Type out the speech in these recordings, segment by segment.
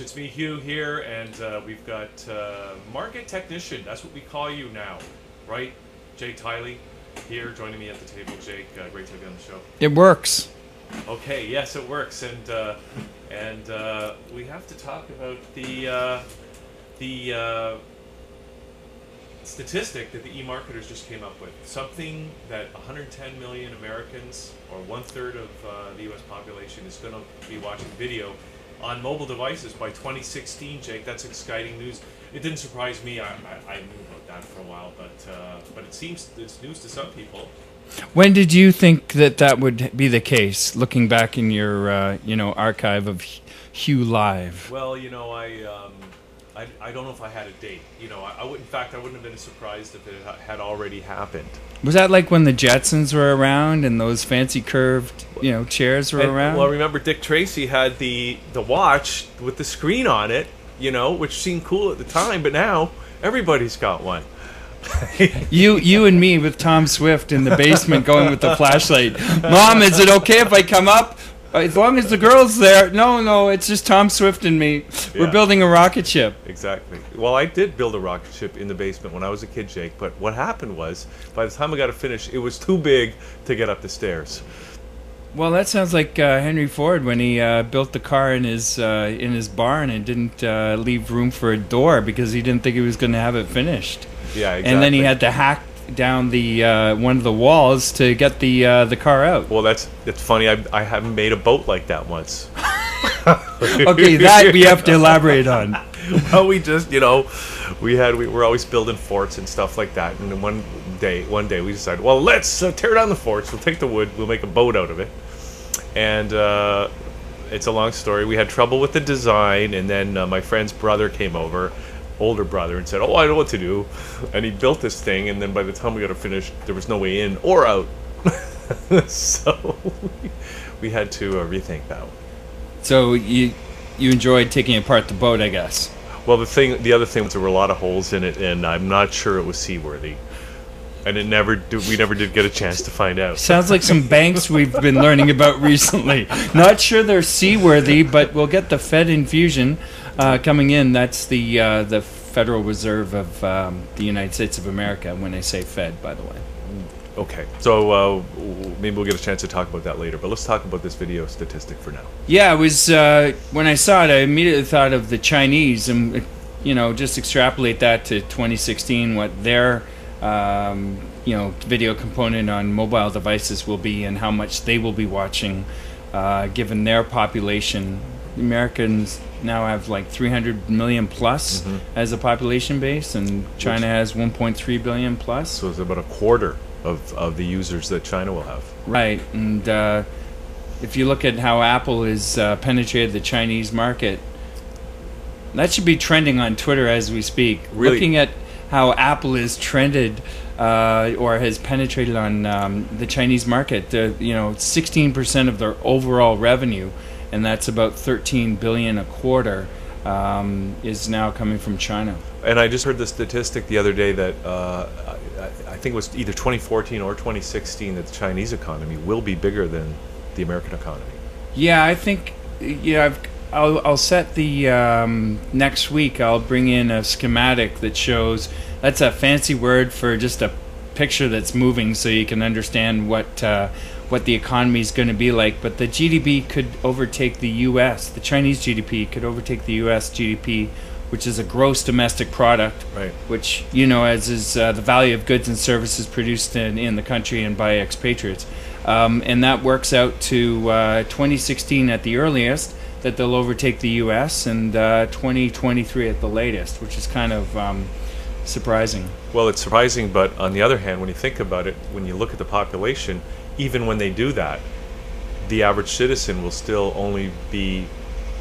It's me, Hugh, here, and we've got market technician. That's what we call you now, right? Jake Tiley here, joining me at the table. Jake, great to have you on the show. It works. Okay, yes, it works, and we have to talk about the statistic that the e-marketers just came up with. Something that 110 million Americans, or 1/3 of the U.S. population, is going to be watching video on mobile devices by 2016. Jake, that's exciting news. It didn't surprise me. I knew about that for a while, but it seems it's news to some people. When did you think that would be the case? Looking back in your archive of Hugh Live. Well, I don't know if I had a date. I would, in fact, I wouldn't have been surprised if it had already happened. Was that like when the Jetsons were around and those fancy curved, chairs were around? Well, remember Dick Tracy had the watch with the screen on it, which seemed cool at the time, but now everybody's got one. You and me with Tom Swift in the basement going with the flashlight. Mom, is it okay if I come up? As long as the girl's there. No, it's just Tom Swift and me. We're building a rocket ship. Exactly. Well, I did build a rocket ship in the basement when I was a kid, Jake, but what happened was, by the time I got it finished, it was too big to get up the stairs. Well, that sounds like Henry Ford when he built the car in his barn and didn't leave room for a door because he didn't think he was going to have it finished. Yeah, exactly. And then he had to hack down the one of the walls to get the car out. Well, it's funny. I haven't made a boat like that once. Okay, that we have to elaborate on. Well, we just we were always building forts and stuff like that. And then one day we decided, well, let's tear down the forts. We'll take the wood. We'll make a boat out of it. And it's a long story. We had trouble with the design, and then my friend's brother came over. Older brother, and said, "Oh, I know what to do," and he built this thing. And then by the time we got it finished, there was no way in or out. So we had to rethink that one. So you enjoyed taking apart the boat, I guess. Well, the other thing was there were a lot of holes in it, and I'm not sure it was seaworthy. And we never did get a chance to find out. Sounds like some banks we've been learning about recently. Not sure they're seaworthy, but we'll get the Fed infusion coming in. That's the Federal Reserve of the United States of America. When I say Fed, by the way. Okay, so maybe we'll get a chance to talk about that later. But let's talk about this video statistic for now. Yeah, it was when I saw it, I immediately thought of the Chinese, and just extrapolate that to 2016, what their video component on mobile devices will be and how much they will be watching given their population. Americans now have like 300 million plus as a population base, and China has 1.3 billion plus. So it's about a quarter of the users that China will have. Right, and if you look at how Apple has penetrated the Chinese market, that should be trending on Twitter as we speak. Really? Looking at how Apple is trended or has penetrated on the Chinese market, 16% of their overall revenue, and that's about 13 billion a quarter, is now coming from China. And I just heard the statistic the other day that I think it was either 2014 or 2016 that the Chinese economy will be bigger than the American economy. Yeah, I think I'll set the next week. I'll bring in a schematic that shows. That's a fancy word for just a picture that's moving, so you can understand what the economy is going to be like. But the GDP could overtake the U.S. The Chinese GDP could overtake the U.S. GDP, which is a gross domestic product, right? Which as is the value of goods and services produced in the country and by expatriates, and that works out to 2016 at the earliest. That they'll overtake the U.S. and 2023 at the latest, which is kind of surprising. Well, it's surprising, but on the other hand, when you think about it, when you look at the population, even when they do that, the average citizen will still only be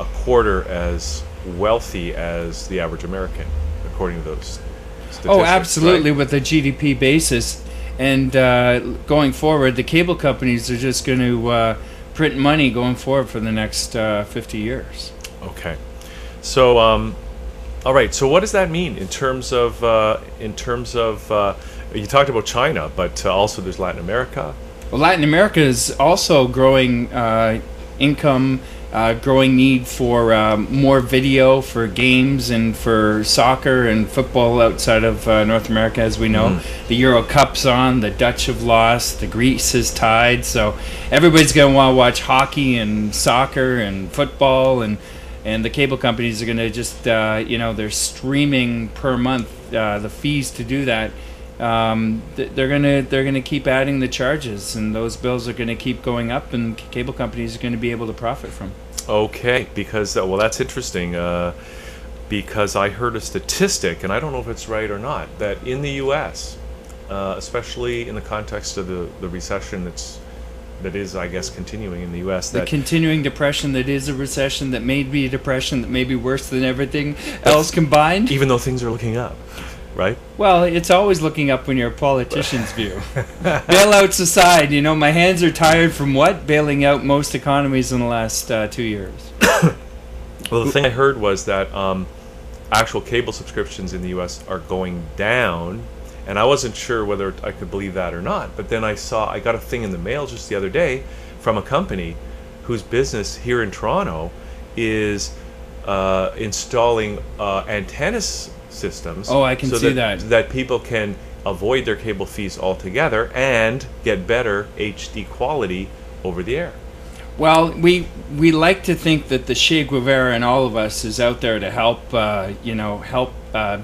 a quarter as wealthy as the average American, according to those statistics. Oh, absolutely, right? With a GDP basis. And going forward, the cable companies are just going to print money going forward for the next 50 years. Okay, so all right. So what does that mean in terms of you talked about China, but also there's Latin America. Well, Latin America is also growing income growing need for more video for games and for soccer and football outside of North America, as we know. The Euro Cup's on, the Dutch have lost, the Greece is tied, so everybody's going to want to watch hockey and soccer and football, and the cable companies are going to just, they're streaming per month, the fees to do that. They're gonna keep adding the charges, and those bills are gonna keep going up, and cable companies are gonna be able to profit from. Okay, because well, that's interesting. Because I heard a statistic, and I don't know if it's right or not, that in the U.S., especially in the context of the recession that is, I guess, continuing in the U.S. The continuing depression that is a recession, that may be a depression, that may be worse than everything else combined. Even though things are looking up, right? Well, it's always looking up when you're a politician's view. Bailouts aside, my hands are tired from bailing out most economies in the last 2 years. Well, the thing I heard was that actual cable subscriptions in the U.S. are going down, and I wasn't sure whether I could believe that or not. But then I got a thing in the mail just the other day from a company whose business here in Toronto is installing antenna systems. Oh, I can see that people can avoid their cable fees altogether and get better HD quality over the air. Well, we like to think that the Che Guevara in all of us is out there to help,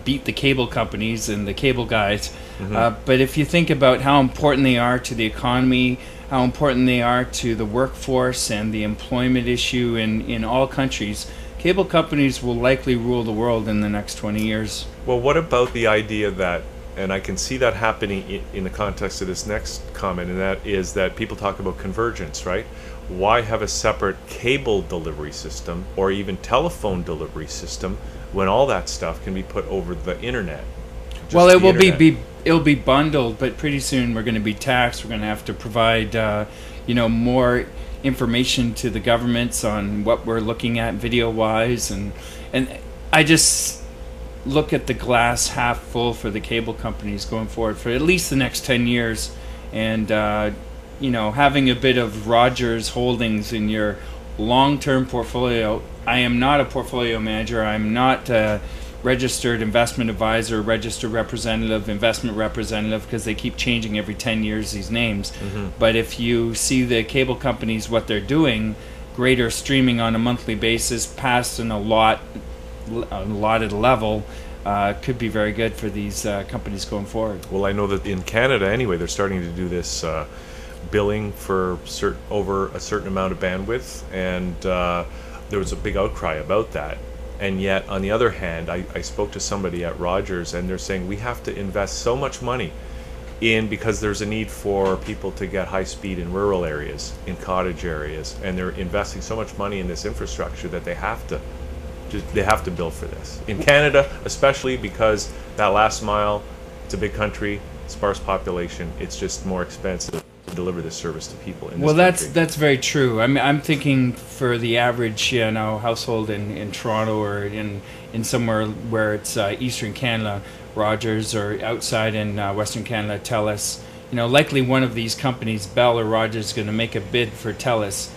beat the cable companies and the cable guys. But if you think about how important they are to the economy, how important they are to the workforce and the employment issue in all countries, cable companies will likely rule the world in the next 20 years. Well, what about the idea that, and I can see that happening in the context of this next comment, and that is that people talk about convergence, right? Why have a separate cable delivery system or even telephone delivery system when all that stuff can be put over the internet? Well, it'll be bundled, but pretty soon we're going to be taxed. We're going to have to provide, more information to the governments on what we're looking at video-wise, and I just look at the glass half full for the cable companies going forward for at least the next 10 years, and having a bit of Rogers Holdings in your long-term portfolio. I am not a portfolio manager. I'm not a registered investment advisor, registered representative, investment representative, because they keep changing every 10 years, these names. But if you see the cable companies, what they're doing, greater streaming on a monthly basis, past an allotted level, could be very good for these companies going forward. Well, I know that in Canada anyway, they're starting to do this billing for over a certain amount of bandwidth, and there was a big outcry about that. And yet, on the other hand, I spoke to somebody at Rogers, and they're saying we have to invest so much money because there's a need for people to get high speed in rural areas, in cottage areas, and they're investing so much money in this infrastructure that they have to bill for this. In Canada, especially because that last mile, it's a big country, sparse population, it's just more expensive to deliver this service to people in this country. That's very true. I'm thinking for the average household in Toronto or in somewhere where it's Eastern Canada, Rogers, or outside in Western Canada, Telus. Likely one of these companies, Bell or Rogers, is going to make a bid for Telus.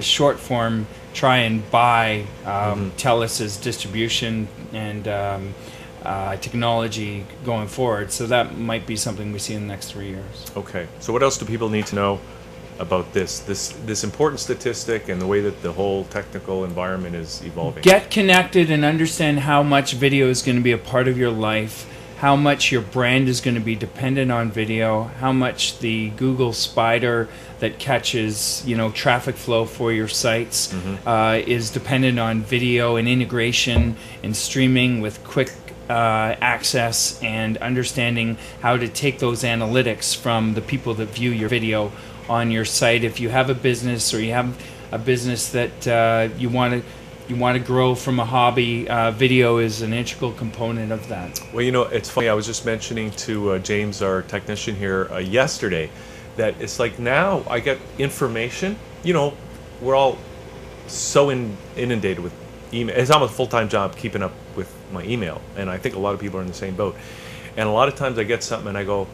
Short form, try and buy Telus's distribution and technology going forward. So that might be something we see in the next 3 years. Okay. So what else do people need to know about this important statistic and the way that the whole technical environment is evolving? Get connected and understand how much video is going to be a part of your life, how much your brand is going to be dependent on video, how much the Google Spider that catches traffic flow for your sites is dependent on video and integration and streaming with quick access, and understanding how to take those analytics from the people that view your video on your site. If you have a business, or you have a business that you want to grow from a hobby, video is an integral component of that. Well, it's funny. I was just mentioning to James, our technician here, yesterday, that it's like now I get information. We're all so inundated with email. It's almost a full-time job keeping up with my email, and I think a lot of people are in the same boat. And a lot of times I get something and I go,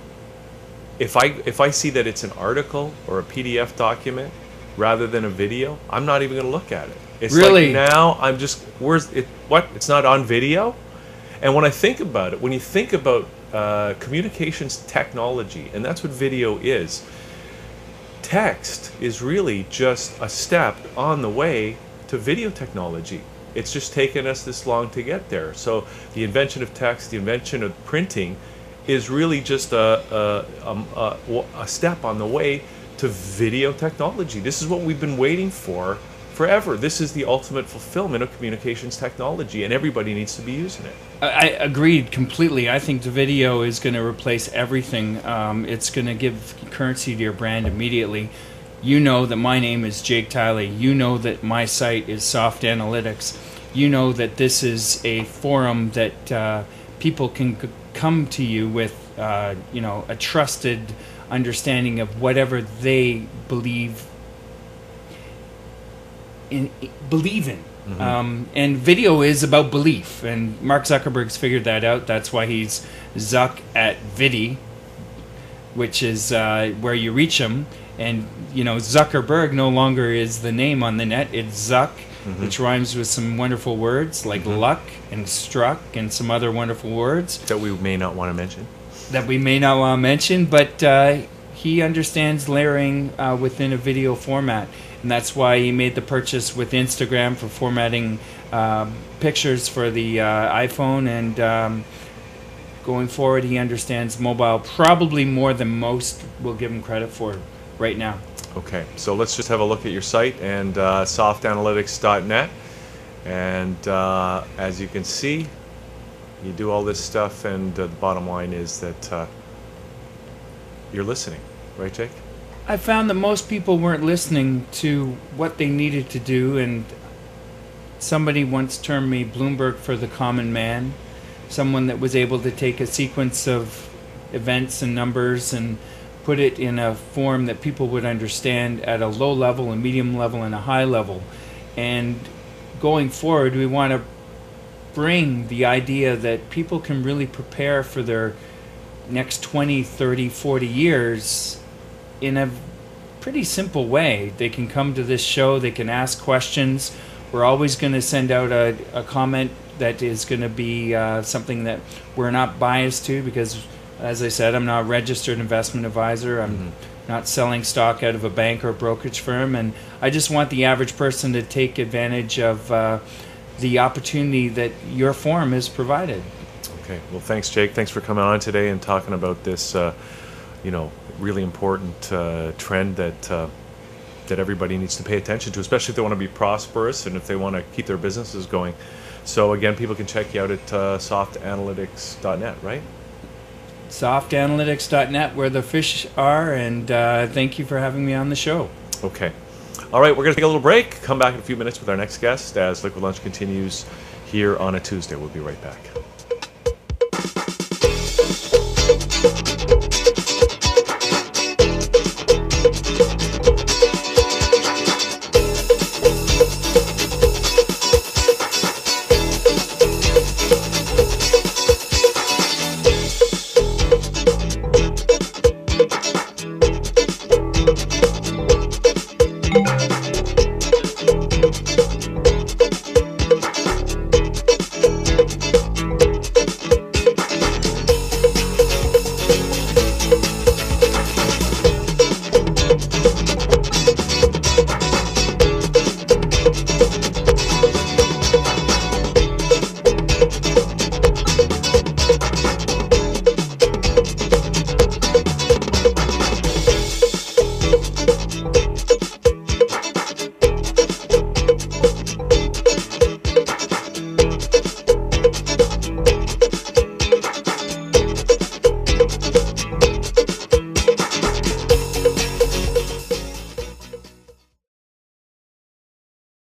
if I see that it's an article or a PDF document, rather than a video, I'm not even going to look at it. It's Really? like now I'm just, where's it? What? It's not on video? And when I think about it, when you think about communications technology, and that's what video is, text is really just a step on the way to video technology. It's just taken us this long to get there. So the invention of text, the invention of printing, is really just a step on the way to video technology. This is what we've been waiting for forever. This is the ultimate fulfillment of communications technology, and everybody needs to be using it. I agreed completely. I think the video is going to replace everything. It's going to give currency to your brand immediately. You know that my name is Jake Tiley. You know that my site is Soft Analytics. You know that this is a forum that people can come to you with, a trusted understanding of whatever they believe in. Mm-hmm. And video is about belief, and Mark Zuckerberg's figured that out. That's why he's Zuck at Vidi, which is where you reach him. And Zuckerberg no longer is the name on the net. It's Zuck, mm-hmm. which rhymes with some wonderful words like mm-hmm. luck and struck and some other wonderful words that we may not want to mention. But he understands layering within a video format. And that's why he made the purchase with Instagram for formatting pictures for the iPhone. And going forward, he understands mobile probably more than most will give him credit for right now. Okay, so let's just have a look at your site and softanalytics.net. And as you can see, you do all this stuff, and the bottom line is that you're listening. Right, Jake? I found that most people weren't listening to what they needed to do, and somebody once termed me Bloomberg for the common man, someone that was able to take a sequence of events and numbers and put it in a form that people would understand at a low level, a medium level, and a high level. And going forward, we want to bring the idea that people can really prepare for their next 20, 30, 40 years in a pretty simple way. They can come to this show, they can ask questions. We're always going to send out a comment that is going to be something that we're not biased to, because, as I said, I'm not a registered investment advisor. I'm mm-hmm. not selling stock out of a bank or brokerage firm, and I just want the average person to take advantage of the opportunity that your forum has provided. Okay, well, thanks, Jake. Thanks for coming on today and talking about this really important trend that everybody needs to pay attention to, especially if they want to be prosperous and if they want to keep their businesses going. So again, people can check you out at softanalytics.net, right? Softanalytics.net, where the fish are, and thank you for having me on the show. Okay. All right, we're going to take a little break, come back in a few minutes with our next guest as Liquid Lunch continues here on a Tuesday. We'll be right back.